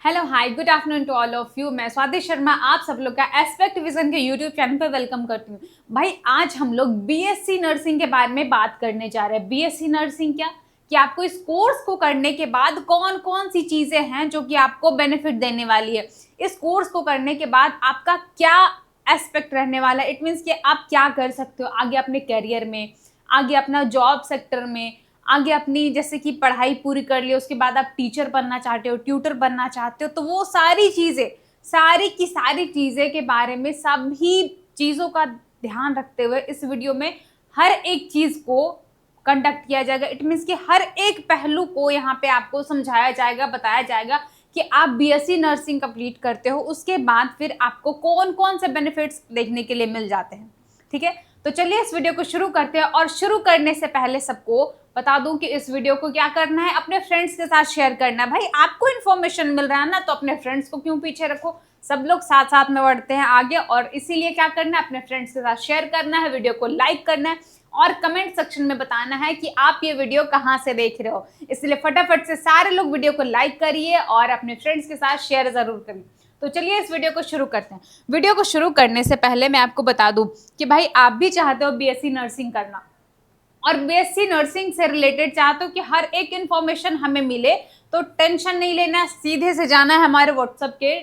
Hello hi good afternoon to all of you. मैं स्वाति शर्मा आप सब लोग का एस्पेक्ट विजन के यूट्यूब चैनल पर वेलकम करती हूँ। भाई आज हम लोग बीएससी नर्सिंग के बारे में बात करने जा रहे हैं। बीएससी नर्सिंग क्या कि आपको इस कोर्स को करने के बाद कौन कौन सी चीजें हैं जो कि आपको बेनिफिट देने वाली है। इस कोर्स को करने के बाद आपका क्या एस्पेक्ट रहने वाला है। इट मीन्स कि आप क्या कर सकते हो आगे अपने करियर में, आगे अपना जॉब सेक्टर में, आगे अपनी जैसे कि पढ़ाई पूरी कर ली उसके बाद आप टीचर बनना चाहते हो, ट्यूटर बनना चाहते हो, तो वो सारी चीज़ें, सारी की सारी चीज़ें के बारे में सभी चीज़ों का ध्यान रखते हुए इस वीडियो में हर एक चीज़ को कंडक्ट किया जाएगा। इट मीन्स कि हर एक पहलू को यहाँ पे आपको समझाया जाएगा, बताया जाएगा कि आप बीएससी नर्सिंग कंप्लीट करते हो उसके बाद फिर आपको कौन कौन से बेनिफिट्स देखने के लिए मिल जाते हैं। ठीक है, तो चलिए इस वीडियो को शुरू करते हैं। और शुरू करने से पहले सबको बता दूं कि इस वीडियो को क्या करना है, अपने फ्रेंड्स के साथ शेयर करना है। भाई आपको इन्फॉर्मेशन मिल रहा है ना, तो अपने फ्रेंड्स को क्यों पीछे रखो। सब लोग साथ साथ में बढ़ते हैं आगे, और इसीलिए क्या करना है, अपने फ्रेंड्स के साथ शेयर करना है, वीडियो को लाइक करना है और कमेंट सेक्शन में बताना है कि आप ये वीडियो कहाँ से देख रहे हो। इसलिए फटाफट से सारे लोग वीडियो को लाइक करिए और अपने फ्रेंड्स के साथ शेयर जरूर करिए। तो चलिए इस वीडियो को शुरू करते हैं। वीडियो को शुरू करने से पहले मैं आपको बता दूं कि भाई आप भी चाहते हो बीएससी नर्सिंग करना और बीएससी नर्सिंग से रिलेटेड चाहते हो कि हर एक इन्फॉर्मेशन हमें मिले, तो टेंशन नहीं लेना, सीधे से जाना है हमारे व्हाट्सएप के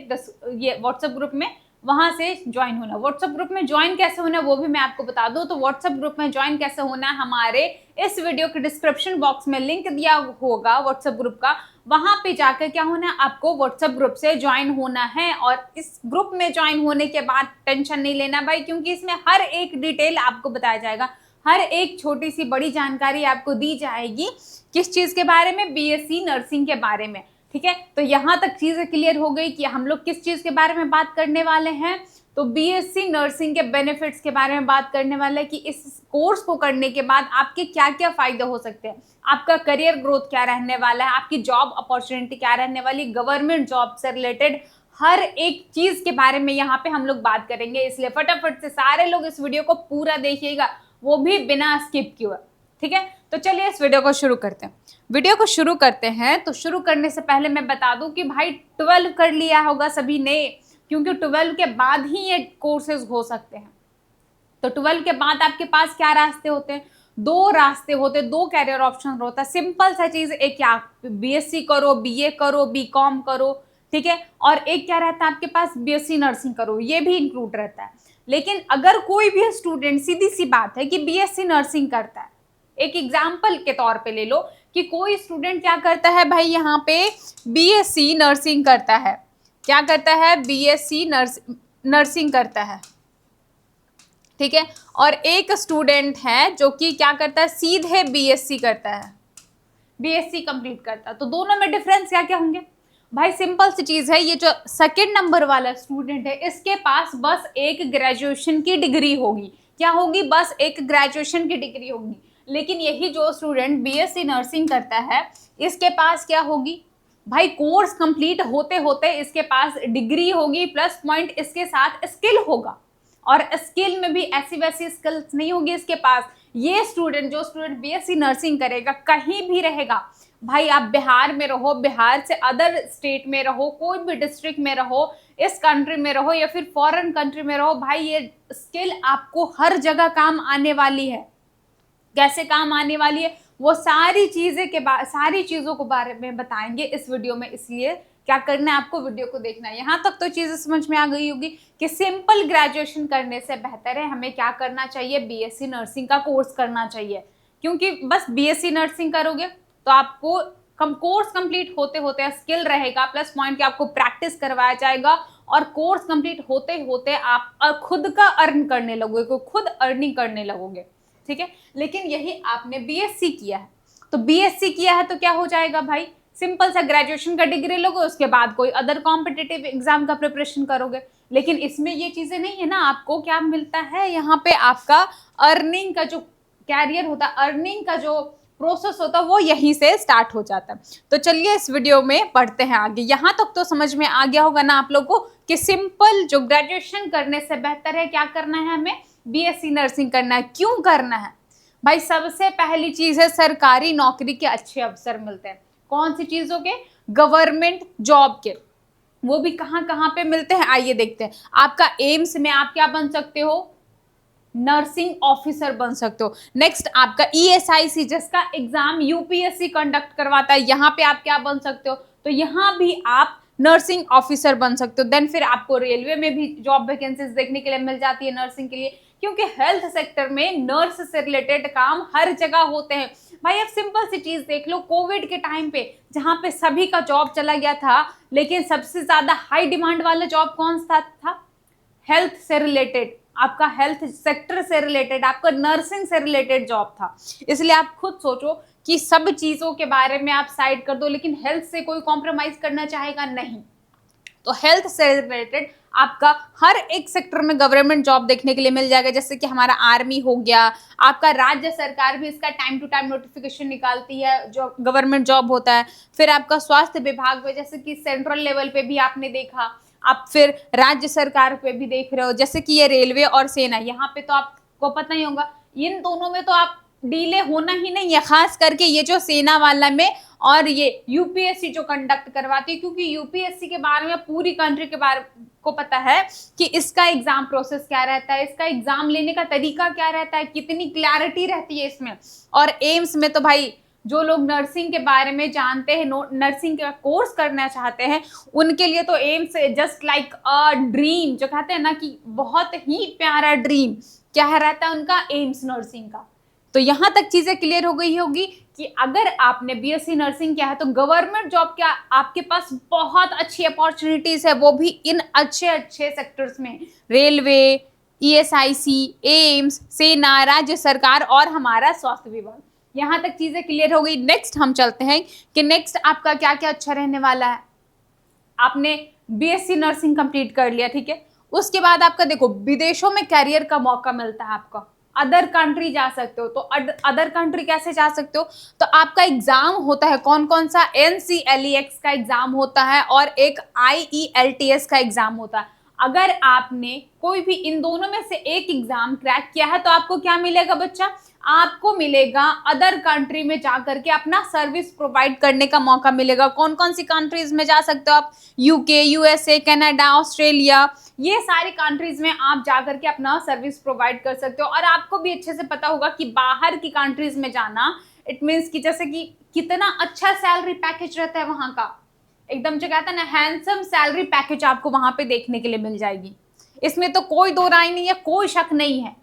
ये व्हाट्सएप ग्रुप में, वहां से ज्वाइन होना। व्हाट्सएप ग्रुप में ज्वाइन कैसे होना है वो भी मैं आपको बता दूं। तो व्हाट्सएप ग्रुप में ज्वाइन कैसे होना है, हमारे इस वीडियो के डिस्क्रिप्शन बॉक्स में लिंक दिया होगा व्हाट्सएप ग्रुप का, वहां पे जाकर क्या होना है, आपको व्हाट्सएप ग्रुप से ज्वाइन होना है। और इस ग्रुप में ज्वाइन होने के बाद टेंशन नहीं लेना भाई, क्योंकि इसमें हर एक डिटेल आपको बताया जाएगा, हर एक छोटी सी बड़ी जानकारी आपको दी जाएगी। किस चीज के बारे में, बीएससी नर्सिंग के बारे में। ठीक है, तो यहाँ तक चीजें क्लियर हो गई कि हम लोग किस चीज के बारे में बात करने वाले हैं। तो बीएससी नर्सिंग के बेनिफिट्स के बारे में बात करने वाले हैं कि इस कोर्स को करने के बाद आपके क्या क्या फायदे हो सकते हैं, आपका करियर ग्रोथ क्या रहने वाला है, आपकी जॉब अपॉर्चुनिटी क्या रहने वाली, गवर्नमेंट जॉब से रिलेटेड हर एक चीज के बारे में यहाँ पे हम लोग बात करेंगे। इसलिए फटाफट से सारे लोग इस वीडियो को पूरा देखिएगा, वो भी बिना स्किप किए। ठीक है, तो चलिए इस वीडियो को शुरू करते हैं। वीडियो को शुरू करते हैं तो शुरू करने से पहले मैं बता दूं कि भाई 12 कर लिया होगा सभी ने, क्योंकि 12 के बाद ही ये कोर्सेज हो सकते हैं। तो 12 के बाद आपके पास क्या रास्ते होते हैं, दो रास्ते होते, दो कैरियर ऑप्शन होता है। सिंपल सा चीज, एक क्या, बीएससी करो, बीए करो, बीकॉम करो, ठीक है, और एक क्या रहता है आपके पास, बीएससी नर्सिंग करो, ये भी इंक्लूड रहता है। लेकिन अगर कोई भी स्टूडेंट, सीधी सी बात है कि बीएससी नर्सिंग करता है, एक एग्जाम्पल के तौर पे ले लो कि कोई स्टूडेंट क्या करता है भाई, यहाँ पे बीएससी नर्सिंग करता है, क्या करता है, बीएससी नर्सिंग करता है, ठीक है, और एक स्टूडेंट है जो कि क्या करता है, सीधे बीएससी करता है, बीएससी कंप्लीट करता है। तो दोनों में डिफरेंस क्या क्या होंगे भाई, सिंपल सी चीज है, ये जो सेकंड नंबर वाला स्टूडेंट है इसके पास बस एक ग्रेजुएशन की डिग्री होगी। क्या होगी, बस एक ग्रेजुएशन की डिग्री होगी। लेकिन यही जो स्टूडेंट बीएससी नर्सिंग करता है इसके पास क्या होगी भाई, कोर्स कंप्लीट होते होते इसके पास डिग्री होगी, प्लस पॉइंट इसके साथ स्किल होगा। और स्किल में भी ऐसी वैसी स्किल्स नहीं होगी इसके पास। ये स्टूडेंट, जो स्टूडेंट बीएससी नर्सिंग करेगा, कहीं भी रहेगा भाई, आप बिहार में रहो, बिहार से अदर स्टेट में रहो, कोई भी डिस्ट्रिक्ट में रहो, इस कंट्री में रहो या फिर फॉरेन कंट्री में रहो, भाई ये स्किल आपको हर जगह काम आने वाली है। कैसे काम आने वाली है, वो सारी चीजें के बाद, सारी चीजों को बारे में बताएंगे इस वीडियो में। इसलिए क्या करना है, आपको वीडियो को देखना है। यहाँ तक तो चीजें समझ में आ गई होगी कि सिंपल ग्रेजुएशन करने से बेहतर है हमें क्या करना चाहिए, बीएससी नर्सिंग का कोर्स करना चाहिए। क्योंकि बस बीएससी नर्सिंग करोगे तो आपको कोर्स कंप्लीट होते होते स्किल रहेगा, प्लस पॉइंट कि आपको प्रैक्टिस करवाया जाएगा, और कोर्स कंप्लीट होते होते आप खुद का अर्न करने लगोगे, खुद अर्निंग करने लगोगे। ठीक है, लेकिन यही आपने बीएससी किया है, तो बीएससी किया है तो क्या हो जाएगा भाई, सिंपल सा ग्रेजुएशन का डिग्री लोगे, उसके बाद कोई अदर कॉम्पिटिटिव एग्जाम का प्रिपरेशन करोगे। लेकिन इसमें ये चीजें नहीं है ना, आपको क्या मिलता है यहाँ पे, आपका अर्निंग का जो कैरियर होता है, अर्निंग का जो प्रोसेस होता है, वो यहीं से स्टार्ट हो जाता है। तो चलिए इस वीडियो में पढ़ते हैं आगे। यहाँ तक तो समझ में आ गया होगा ना आप लोगों को कि सिंपल जो ग्रेजुएशन करने से बेहतर है क्या करना है, हमें बीएससी नर्सिंग करना है। क्यों करना है भाई, सबसे पहली चीज है सरकारी नौकरी के अच्छे अवसर मिलते हैं। कौन सी चीजों के, गवर्नमेंट जॉब के। वो भी कहाँ कहाँ पे मिलते हैं आइए देखते हैं। आपका एम्स में आप क्या बन सकते हो, नर्सिंग ऑफिसर बन सकते हो। नेक्स्ट आपका ESIC जिसका एग्जाम यूपीएससी कंडक्ट करवाता है, यहाँ पे आप क्या बन सकते हो, तो यहाँ भी आप नर्सिंग ऑफिसर बन सकते हो। देन फिर आपको रेलवे में भी जॉब वैकेंसीज देखने के लिए मिल जाती है नर्सिंग के लिए, क्योंकि हेल्थ सेक्टर में नर्स से रिलेटेड काम हर जगह होते हैं। भाई अब सिंपल सी चीज देख लो, कोविड के टाइम पे जहां पे सभी का जॉब चला गया था, लेकिन सबसे ज्यादा हाई डिमांड वाला जॉब कौन सा था, हेल्थ से रिलेटेड, आपका हेल्थ सेक्टर से रिलेटेड, आपका नर्सिंग से रिलेटेड जॉब था। इसलिए आप खुद सोचो कि सब चीजों के बारे में आप साइड कर दो, लेकिन हेल्थ से कोई कॉम्प्रोमाइज करना चाहेगा नहीं। तो हेल्थ से रिलेटेड आपका हर एक सेक्टर में गवर्नमेंट जॉब देखने के लिए मिल जाएगा, जैसे कि हमारा आर्मी हो गया, आपका राज्य सरकार भी इसका टाइम टू टाइम नोटिफिकेशन निकालती है जो गवर्नमेंट जॉब होता है। फिर आपका स्वास्थ्य विभाग में, जैसे कि सेंट्रल लेवल पे भी आपने देखा, आप फिर राज्य सरकार पे भी देख रहे हो, जैसे कि ये रेलवे और सेना, यहाँ पे तो आपको पता ही होगा, इन दोनों में तो आप डीले होना ही नहीं है, खास करके ये जो सेना वाला में और ये यूपीएससी जो कंडक्ट करवाती है, क्योंकि यूपीएससी के बारे में पूरी कंट्री के बारे को पता है कि इसका एग्जाम प्रोसेस क्या रहता है, इसका एग्जाम लेने का तरीका क्या रहता है, कितनी क्लैरिटी रहती है इसमें। और एम्स में तो भाई जो लोग नर्सिंग के बारे में जानते हैं, नर्सिंग का कोर्स करना चाहते हैं, उनके लिए तो AIIMS just like a dream, जो कहते हैं ना कि बहुत ही प्यारा ड्रीम क्या रहता है उनका, एम्स नर्सिंग का। तो यहां तक चीजें क्लियर हो गई होगी कि अगर आपने बीएससी नर्सिंग किया है तो गवर्नमेंट जॉब क्या आपके पास बहुत अच्छी अपॉर्चुनिटीज है, वो भी इन अच्छे अच्छे सेक्टर्स में, रेलवे, ESIC, एम्स, सेना, राज्य सरकार और हमारा स्वास्थ्य विभाग। यहां तक चीजें क्लियर हो गई। नेक्स्ट हम चलते हैं कि नेक्स्ट आपका क्या क्या अच्छा रहने वाला है। आपने बीएससी नर्सिंग कंप्लीट कर लिया, ठीक है, उसके बाद आपका देखो विदेशों में कैरियर का मौका मिलता है, आपका अदर कंट्री जा सकते हो। तो अदर कंट्री कैसे जा सकते हो, तो आपका एग्जाम होता है कौन कौन सा, NCLEX का एग्जाम होता है और एक IELTS का एग्जाम होता है। अगर आपने कोई भी इन दोनों में से एक एग्जाम क्रैक किया है तो आपको क्या मिलेगा बच्चा, आपको मिलेगा अदर कंट्री में जाकर के अपना सर्विस प्रोवाइड करने का मौका मिलेगा। कौन कौन सी कंट्रीज में जा सकते हो आप, UK, USA, कनाडा, ऑस्ट्रेलिया, ये सारी कंट्रीज में आप जाकर के अपना सर्विस प्रोवाइड कर सकते हो। और आपको भी अच्छे से पता होगा कि बाहर की कंट्रीज में जाना इट मीन्स कि जैसे कि कितना अच्छा सैलरी पैकेज रहता है वहां का, एकदम जो कहता है ना हैंडसम सैलरी पैकेज आपको वहां पे देखने के लिए मिल जाएगी। इसमें तो कोई दो राय नहीं है, कोई शक नहीं है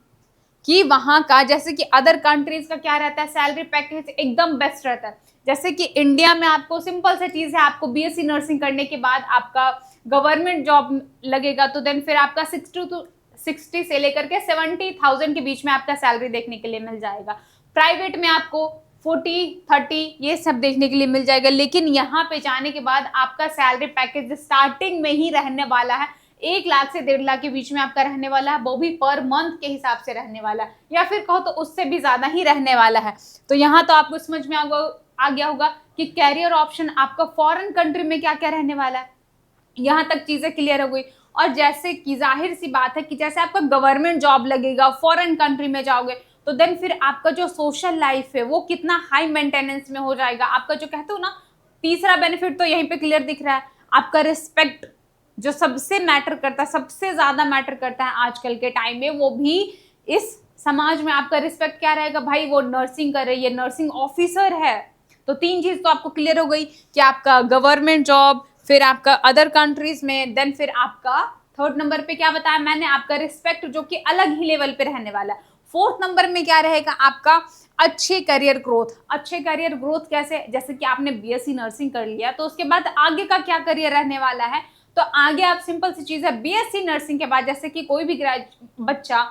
कि वहां का जैसे कि अदर कंट्रीज का क्या रहता है, सैलरी पैकेज एकदम बेस्ट रहता है। जैसे कि इंडिया में आपको सिंपल सी चीज है, आपको बीएससी नर्सिंग करने के बाद आपका गवर्नमेंट जॉब लगेगा तो देन फिर आपका 60 से लेकर के 70,000 के बीच में आपका सैलरी देखने के लिए मिल जाएगा। प्राइवेट में आपको 40-30 ये सब देखने के लिए मिल जाएगा। लेकिन यहाँ पे जाने के बाद आपका सैलरी पैकेज स्टार्टिंग में ही रहने वाला है 1 लाख से 1.5 लाख के बीच में आपका रहने वाला है, वो भी पर मंथ के हिसाब से रहने वाला है, या फिर कहो तो उससे भी ज्यादा ही रहने वाला है। तो यहाँ तो आपको समझ में आ गया होगा कि कैरियर ऑप्शन आपका फॉरेन कंट्री में क्या क्या रहने वाला है। यहाँ तक चीजें क्लियर हो गई। और जैसे कि जाहिर सी बात है कि जैसे आपका गवर्नमेंट जॉब लगेगा, फॉरेन कंट्री में जाओगे, तो देन फिर आपका जो सोशल लाइफ है वो कितना हाई मेंटेनेंस में हो जाएगा। आपका जो कहते हो ना तीसरा बेनिफिट तो यहीं पे क्लियर दिख रहा है, आपका रिस्पेक्ट जो सबसे मैटर करता है, सबसे ज्यादा मैटर करता है आजकल के टाइम में, वो भी इस समाज में आपका रिस्पेक्ट क्या रहेगा, भाई वो नर्सिंग कर रही है, नर्सिंग ऑफिसर है। तो 3 चीज तो आपको क्लियर हो गई कि आपका गवर्नमेंट जॉब, फिर आपका अदर कंट्रीज में, देन फिर आपका 3rd नंबर पे क्या बताया मैंने, आपका रिस्पेक्ट जो कि अलग ही लेवल पे रहने वाला है। 4th नंबर में क्या रहेगा, आपका अच्छे करियर ग्रोथ। अच्छे करियर ग्रोथ कैसे, जैसे कि आपने बीएससी नर्सिंग कर लिया तो उसके बाद आगे का क्या करियर रहने वाला है, तो आगे आप सिंपल सी चीज है, बीएससी नर्सिंग के बाद जैसे कि कोई भी बच्चा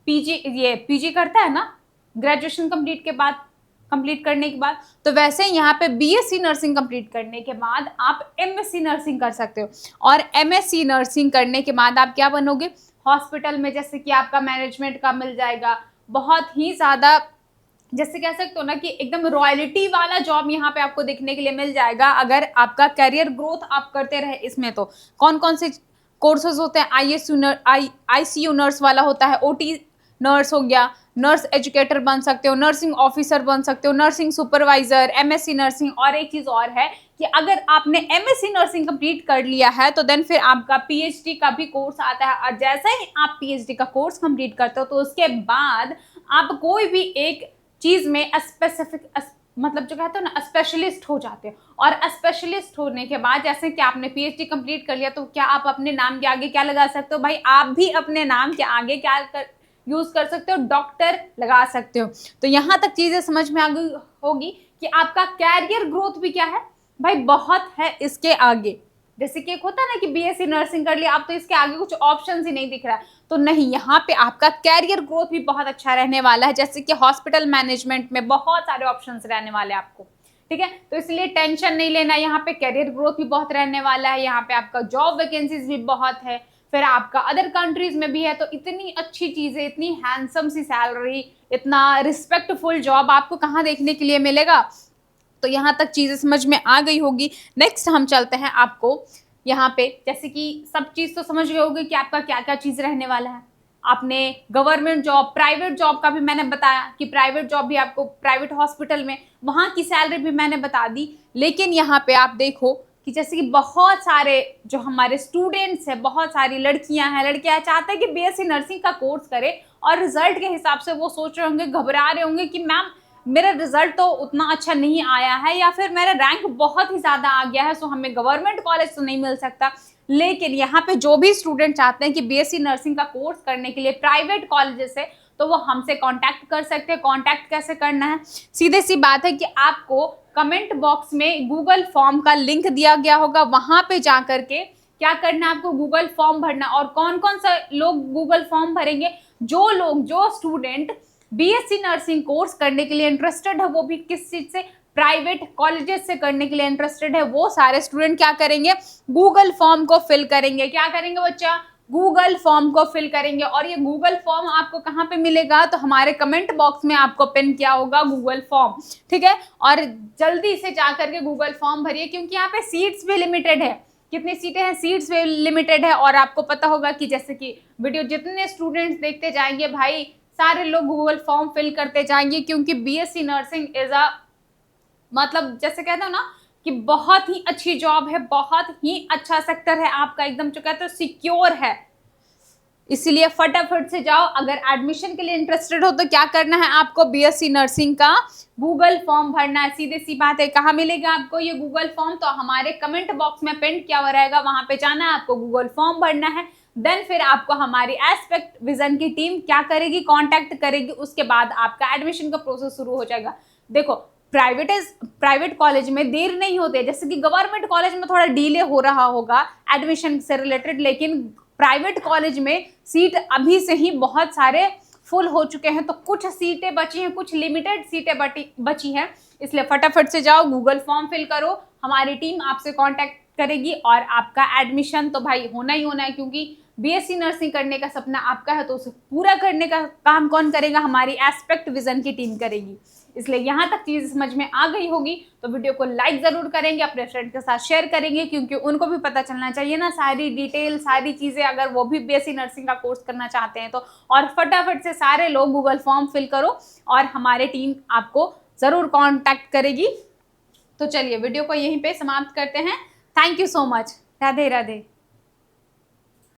पीजी करता है ना ग्रेजुएशन कंप्लीट करने के बाद, तो वैसे ही यहाँ पे बीएससी नर्सिंग कंप्लीट करने के बाद आप एमएससी नर्सिंग कर सकते हो। और एमएससी नर्सिंग करने के बाद आप क्या बनोगे, हॉस्पिटल में जैसे कि आपका मैनेजमेंट का मिल जाएगा, बहुत ही ज्यादा जैसे कह सकते हो ना कि एकदम रॉयल्टी वाला जॉब यहाँ पे आपको देखने के लिए मिल जाएगा अगर आपका करियर ग्रोथ आप करते रहे। इसमें तो कौन कौन से कोर्सेज होते हैं, ICU नर्स वाला होता है, OT नर्स हो गया, नर्स एजुकेटर बन सकते हो, नर्सिंग ऑफिसर बन सकते हो, नर्सिंग सुपरवाइजर, एमएससी नर्सिंग। और एक चीज और है कि अगर आपने एमएससी नर्सिंग कंप्लीट कर लिया है तो देन फिर आपका पीएचडी का भी कोर्स आता है, और जैसे ही आप पीएचडी का कोर्स कंप्लीट करते हो तो उसके बाद आप कोई भी एक चीज में स्पेसिफिक, मतलब जो कहते हो ना, स्पेशलिस्ट हो जाते हो। और स्पेशलिस्ट होने के बाद जैसे कि आपने पीएचडी कंप्लीट कर लिया तो क्या आप अपने नाम के आगे क्या लगा सकते हो? भाई आप भी अपने नाम के आगे क्या यूज कर सकते हो? डॉक्टर लगा सकते हो। तो यहाँ तक चीजें समझ में आ गई होगी कि आपका कैरियर ग्रोथ भी क्या है भाई, बहुत है इसके आगे। जैसे कि एक होता है ना कि बीएससी नर्सिंग कर लिया, अब तो इसके आगे कुछ ऑप्शन ही नहीं दिख रहा है, तो नहीं, यहाँ पे आपका कैरियर ग्रोथ भी बहुत अच्छा रहने वाला है। जैसे कि हॉस्पिटल मैनेजमेंट में बहुत सारे ऑप्शंस रहने वाले हैं आपको, ठीक है। तो इसलिए टेंशन नहीं लेना, यहाँ पे कैरियर ग्रोथ भी बहुत रहने वाला है, यहाँ पे आपका जॉब वैकेंसीज भी बहुत है, फिर आपका अदर कंट्रीज में भी है। तो इतनी अच्छी चीजें, इतनी हैंडसम सी सैलरी, इतना रिस्पेक्टफुल जॉब आपको कहाँ देखने के लिए मिलेगा। तो यहाँ तक चीजें समझ में आ गई होगी। नेक्स्ट हम चलते हैं आपको यहाँ पे, जैसे कि सब चीज तो समझ गए होगी कि आपका क्या क्या चीज रहने वाला है। आपने गवर्नमेंट जॉब, प्राइवेट जॉब का भी मैंने बताया कि प्राइवेट जॉब भी आपको प्राइवेट हॉस्पिटल में, वहां की सैलरी भी मैंने बता दी। लेकिन यहाँ पे आप देखो कि जैसे कि बहुत सारे जो हमारे स्टूडेंट्स हैं, बहुत सारी लड़कियां चाहते हैं कि बीएससी नर्सिंग का कोर्स करें, और रिजल्ट के हिसाब से वो सोच रहे होंगे, घबरा रहे होंगे कि मैम मेरा रिजल्ट तो उतना अच्छा नहीं आया है, या फिर मेरा रैंक बहुत ही ज्यादा आ गया है, सो हमें गवर्नमेंट कॉलेज तो नहीं मिल सकता। लेकिन यहाँ पे जो भी स्टूडेंट चाहते हैं कि बीएससी नर्सिंग का कोर्स करने के लिए प्राइवेट कॉलेजेस से, तो वो हमसे कांटेक्ट कर सकते हैं। कांटेक्ट कैसे करना है? सीधे सी बात है कि आपको कमेंट बॉक्स में गूगल फॉर्म का लिंक दिया गया होगा, वहां पे जा करके क्या करना है आपको, गूगल फॉर्म भरना। और कौन कौन सा लोग गूगल फॉर्म भरेंगे? जो स्टूडेंट बीएससी नर्सिंग कोर्स करने के लिए इंटरेस्टेड है, वो भी किस चीज से, प्राइवेट कॉलेजेस से करने के लिए इंटरेस्टेड है, वो सारे स्टूडेंट क्या करेंगे, गूगल फॉर्म को फिल करेंगे। क्या करेंगे बच्चा? गूगल फॉर्म को फिल करेंगे। और ये गूगल फॉर्म आपको कहाँ पे मिलेगा? तो हमारे कमेंट बॉक्स में आपको पिन किया होगा गूगल फॉर्म, ठीक है। और जल्दी से जा करके गूगल फॉर्म भरिए, क्योंकि यहाँ पे सीट्स भी लिमिटेड है। कितनी सीटें हैं? सीट्स भी लिमिटेड है। और आपको पता होगा कि जैसे कि वीडियो जितने स्टूडेंट्स देखते जाएंगे भाई, सारे लोग गूगल फॉर्म फिल करते जाएंगे, क्योंकि बीएससी नर्सिंग इज अ, मतलब जैसे कहते हो ना कि बहुत ही अच्छी जॉब है, बहुत ही अच्छा सेक्टर है आपका, एकदम जो कहते हो सिक्योर है। इसलिए फटाफट से जाओ। अगर एडमिशन के लिए इंटरेस्टेड हो तो क्या करना है आपको, बीएससी नर्सिंग का गूगल फॉर्म भरना है। सीधे सी बात है। कहाँ मिलेगा आपको ये गूगल फॉर्म? तो हमारे कमेंट बॉक्स में पिन किया हुआ रहेगा, वहां पे जाना है, आपको गूगल फॉर्म भरना है। देन फिर आपको हमारी एस्पेक्ट विजन की टीम क्या करेगी, कांटेक्ट करेगी। उसके बाद आपका एडमिशन का प्रोसेस शुरू हो जाएगा। देखो प्राइवेट कॉलेज में देर नहीं होती है, जैसे कि गवर्नमेंट कॉलेज में थोड़ा डिले हो रहा होगा एडमिशन से रिलेटेड, लेकिन प्राइवेट कॉलेज में सीट अभी से ही बहुत सारे फुल हो चुके हैं। तो कुछ सीटें बची हैं, कुछ लिमिटेड सीटें बची हैं। इसलिए फटाफट से जाओ, गूगल फॉर्म फिल करो, हमारी टीम आपसे कांटेक्ट करेगी और आपका एडमिशन तो भाई होना ही होना है, क्योंकि बीएससी नर्सिंग करने का सपना आपका है, तो उसे पूरा करने का काम कौन करेगा? हमारी एस्पेक्ट विजन की टीम करेगी। इसलिए यहाँ तक चीज समझ में आ गई होगी, तो वीडियो को लाइक जरूर करेंगे, अपने फ्रेंड के साथ शेयर करेंगे, क्योंकि उनको भी पता चलना चाहिए ना सारी डिटेल, सारी चीजें, अगर वो भी बीएससी नर्सिंग का कोर्स करना चाहते हैं तो। और फटाफट से सारे लोग गूगल फॉर्म फिल करो और हमारे टीम आपको जरूर कॉन्टैक्ट करेगी। तो चलिए वीडियो को यहीं पे समाप्त करते हैं। Thank you so much. Radhe Radhe.